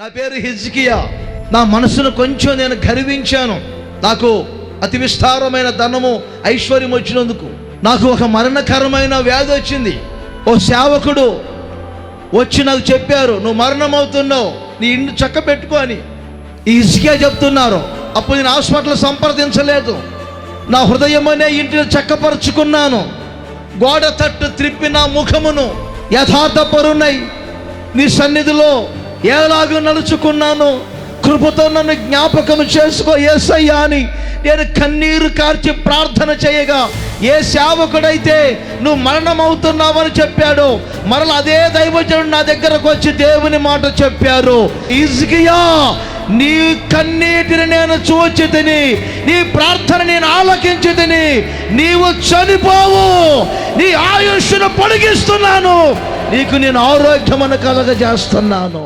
నా పేరు హిజ్కియా. నా మనసును కొంచెం నేను గర్వించాను. నాకు అతి విస్తారమైన ధనము ఐశ్వర్యం వచ్చినందుకు నాకు ఒక మరణకరమైన వ్యాధి వచ్చింది. ఓ సేవకుడు వచ్చి నాకు చెప్పారు, నువ్వు మరణమవుతున్నావు, నీ ఇంటి చక్క పెట్టుకో అని. ఈ హిజ్కియా చెప్తున్నారు. అప్పుడు నేను హాస్పిటల్ సంప్రదించలేదు. నా హృదయం అనే ఇంటిని చక్కపరుచుకున్నాను. గోడ తట్టు త్రిప్పి నా ముఖమును యథార్థపరునై నీ సన్నిధిలో ఎలాగూ నడుచుకున్నాను. కృపతో నన్ను జ్ఞాపకం చేసుకో యేసయ్యా అని నేను కన్నీరు కార్చి ప్రార్థన చేయగా, ఏ సేవకుడైతే నువ్వు మరణమవుతున్నావని చెప్పాడో మరల అదే దైవజనుడు నా దగ్గరకు వచ్చి దేవుని మాట చెప్పారు, హిజ్కియా నీ కన్నీటిని నేను చూచితిని, నీ ప్రార్థన నేను ఆలకించితిని, నీవు చనిపోవు, నీ ఆయుష్ను పొడిగిస్తున్నాను, నీకు నేను ఆరోగ్యమును కలగజేస్తున్నాను.